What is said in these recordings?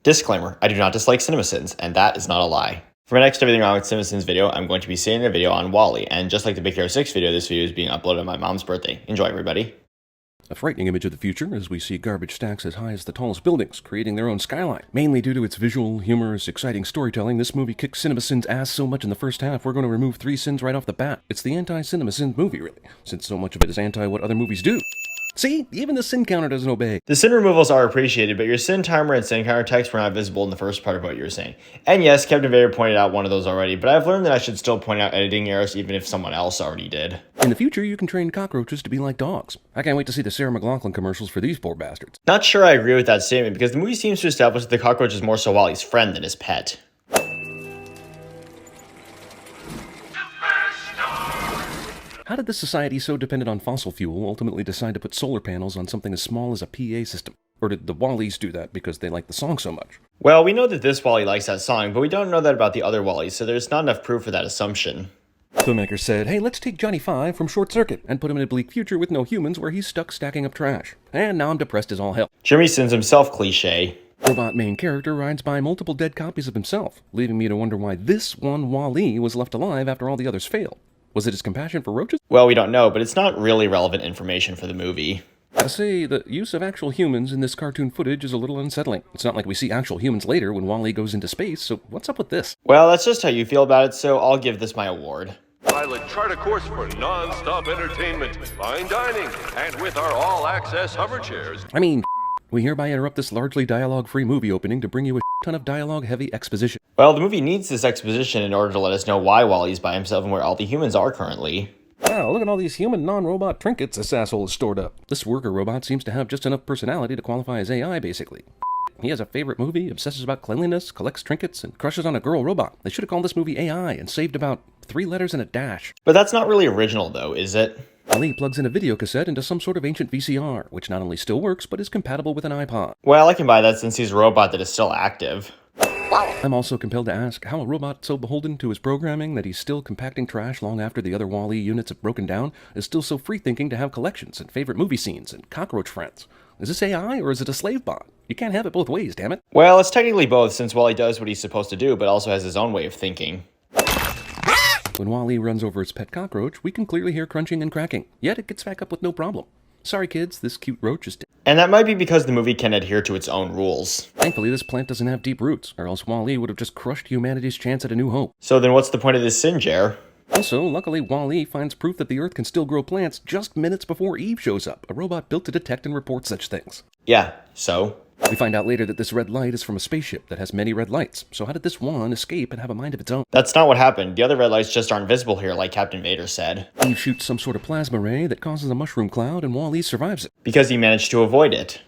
Disclaimer, I do not dislike CinemaSins, and that is not a lie. For my next Everything Wrong with CinemaSins video, I'm going to be seeing a video on WALL-E, and just like the Big Hero 6 video, this video is being uploaded on my mom's birthday. Enjoy, everybody. A frightening image of the future as we see garbage stacks as high as the tallest buildings, creating their own skyline. Mainly due to its visual, humorous, exciting storytelling, this movie kicks CinemaSins' ass so much in the first half, we're going to remove 3 sins right off the bat. It's the anti-CinemaSins movie, really, since so much of it is anti what other movies do. See? Even the sin counter doesn't obey. The sin removals are appreciated, but your sin timer and sin counter text were not visible in the first part of what you were saying. And yes, Captain Vader pointed out one of those already, but I've learned that I should still point out editing errors even if someone else already did. In the future, you can train cockroaches to be like dogs. I can't wait to see the Sarah McLachlan commercials for these poor bastards. Not sure I agree with that statement, because the movie seems to establish that the cockroach is more so WALL-E's friend than his pet. How did this society so dependent on fossil fuel ultimately decide to put solar panels on something as small as a PA system? Or did the WALL-Es do that because they like the song so much? Well, we know that this WALL-E likes that song, but we don't know that about the other WALL-Es, so there's not enough proof for that assumption. Filmmakers said, hey, let's take Johnny Five from Short Circuit and put him in a bleak future with no humans where he's stuck stacking up trash. And now I'm depressed as all hell. Jeremy Sins himself cliché. Robot main character rides by multiple dead copies of himself, leaving me to wonder why this one WALL-E was left alive after all the others failed. Was it his compassion for roaches? Well, we don't know, but it's not really relevant information for the movie. I say, the use of actual humans in this cartoon footage is a little unsettling. It's not like we see actual humans later when WALL-E goes into space, so what's up with this? Well, that's just how you feel about it, so I'll give this my award. Pilot chart a course for non-stop entertainment, fine dining, and with our all-access hover chairs. I mean, we hereby interrupt this largely dialogue-free movie opening to bring you a ton of dialogue-heavy exposition. Well, the movie needs this exposition in order to let us know why WALL-E's by himself and where all the humans are currently. Wow, look at all these human non-robot trinkets this asshole is stored up. This worker robot seems to have just enough personality to qualify as AI, basically. He has a favorite movie, obsesses about cleanliness, collects trinkets, and crushes on a girl robot. They should have called this movie AI and saved about 3 letters and a dash. But that's not really original, though, is it? WALL-E plugs in a video cassette into some sort of ancient VCR, which not only still works, but is compatible with an iPod. Well, I can buy that since he's a robot that is still active. I'm also compelled to ask how a robot so beholden to his programming that he's still compacting trash long after the other WALL-E units have broken down is still so free-thinking to have collections and favorite movie scenes and cockroach friends. Is this AI or is it a slave bot? You can't have it both ways, damn it. Well, it's technically both since WALL-E does what he's supposed to do, but also has his own way of thinking. When WALL-E runs over its pet cockroach, we can clearly hear crunching and cracking, yet it gets back up with no problem. Sorry kids, this cute roach is dead. And that might be because the movie can adhere to its own rules. Thankfully, this plant doesn't have deep roots, or else WALL-E would have just crushed humanity's chance at a new hope. So then what's the point of this sin, Jer? Also, luckily, WALL-E finds proof that the Earth can still grow plants just minutes before Eve shows up, a robot built to detect and report such things. Yeah, so? We find out later that this red light is from a spaceship that has many red lights, so how did this one escape and have a mind of its own? That's not what happened. The other red lights just aren't visible here, like Captain Vader said. Eve shoots some sort of plasma ray that causes a mushroom cloud, and WALL-E survives it. Because he managed to avoid it.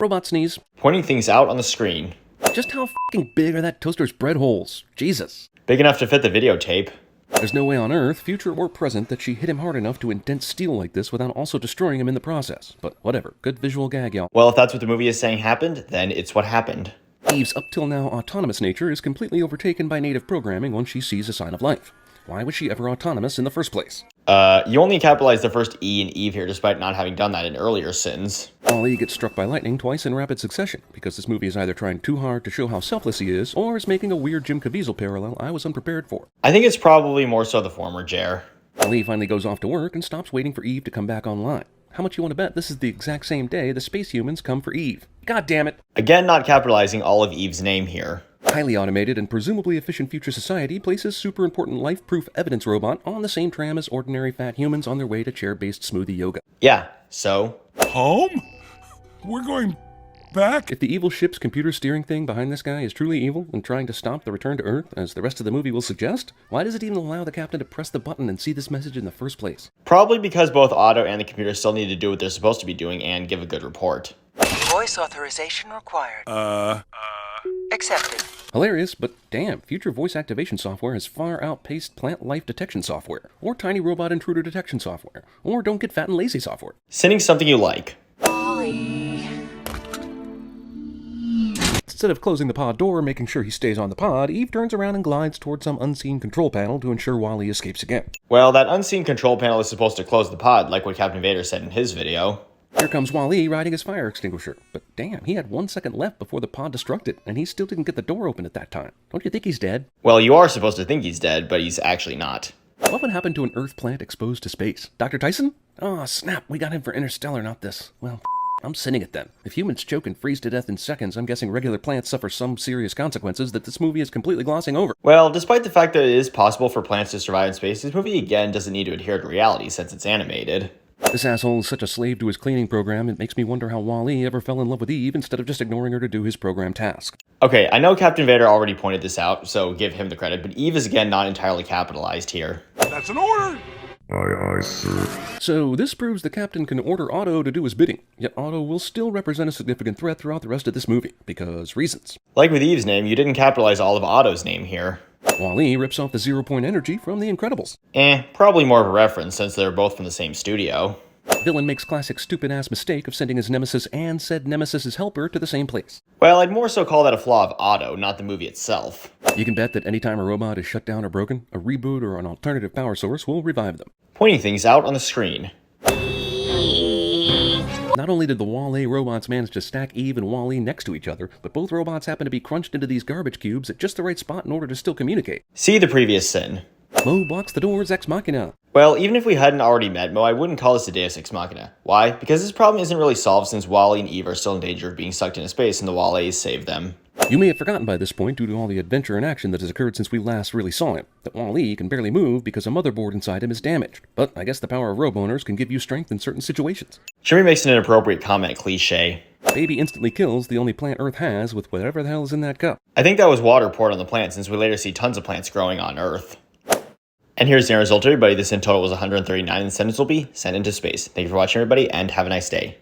Robot sneeze. Pointing things out on the screen. Just how f***ing big are that toaster's bread holes? Jesus. Big enough to fit the videotape. There's no way on Earth, future or present, that she hit him hard enough to indent steel like this without also destroying him in the process. But whatever, good visual gag, y'all. Well, if that's what the movie is saying happened, then it's what happened. Eve's up-till-now autonomous nature is completely overtaken by native programming once she sees a sign of life. Why was she ever autonomous in the first place? You only capitalized the first E in Eve here despite not having done that in earlier sins. WALL-E gets struck by lightning twice in rapid succession, because this movie is either trying too hard to show how selfless he is, or is making a weird Jim Caviezel parallel I was unprepared for. I think it's probably more so the former, Jer. WALL-E finally goes off to work and stops waiting for Eve to come back online. How much you want to bet this is the exact same day the space humans come for Eve? God damn it! Again, not capitalizing all of Eve's name here. Highly automated and presumably efficient future society places super important life-proof evidence robot on the same tram as ordinary fat humans on their way to chair-based smoothie yoga. Yeah, so? Home? We're going back? If the evil ship's computer steering thing behind this guy is truly evil and trying to stop the return to Earth, as the rest of the movie will suggest, why does it even allow the captain to press the button and see this message in the first place? Probably because both Otto and the computer still need to do what they're supposed to be doing and give a good report. Voice authorization required. Accepted. Hilarious, but damn, future voice activation software has far outpaced plant life detection software, or tiny robot intruder detection software, or don't get fat and lazy software. Sinning something you like. Instead of closing the pod door and making sure he stays on the pod, Eve turns around and glides towards some unseen control panel to ensure WALL-E escapes again. Well, that unseen control panel is supposed to close the pod, like what Captain Vader said in his video. Here comes Wall-E riding his fire extinguisher. But damn, he had 1 second left before the pod destructed, and he still didn't get the door open at that time. Don't you think he's dead? Well, you are supposed to think he's dead, but he's actually not. What would happen to an Earth plant exposed to space? Dr. Tyson? Oh, snap, we got him for Interstellar, not this. Well, I'm sending it then. If humans choke and freeze to death in seconds, I'm guessing regular plants suffer some serious consequences that this movie is completely glossing over. Well, despite the fact that it is possible for plants to survive in space, this movie again doesn't need to adhere to reality since it's animated. This asshole is such a slave to his cleaning program, it makes me wonder how Wall-E ever fell in love with Eve instead of just ignoring her to do his program task. Okay, I know Captain Vader already pointed this out, so give him the credit, but Eve is again not entirely capitalized here. That's an order! Aye, aye, sir. So this proves the captain can order Otto to do his bidding, yet Otto will still represent a significant threat throughout the rest of this movie, because reasons. Like with Eve's name, you didn't capitalize all of Otto's name here. Wall-E rips off the 0-point energy from The Incredibles. Probably more of a reference since they're both from the same studio. Villain makes classic stupid-ass mistake of sending his nemesis and said nemesis's helper to the same place. Well, I'd more so call that a flaw of Otto, not the movie itself. You can bet that anytime a robot is shut down or broken, a reboot or an alternative power source will revive them. Pointing things out on the screen. Not only did the Wall-E robots manage to stack Eve and Wall-E next to each other, but both robots happen to be crunched into these garbage cubes at just the right spot in order to still communicate. See the previous sin. Mo blocks the doors ex machina. Well, even if we hadn't already met Mo, I wouldn't call this a Deus Ex Machina. Why? Because this problem isn't really solved since Wall-E and Eve are still in danger of being sucked into space and the Wall-E's save them. You may have forgotten by this point, due to all the adventure and action that has occurred since we last really saw him, that Wall-E can barely move because a motherboard inside him is damaged. But I guess the power of robo-owners can give you strength in certain situations. Shimmy makes an inappropriate comment cliche. Baby instantly kills the only plant Earth has with whatever the hell is in that cup. I think that was water poured on the plant since we later see tons of plants growing on Earth. And here's the end result, everybody. This in total was 139, and the sentence will be sent into space. Thank you for watching, everybody, and have a nice day.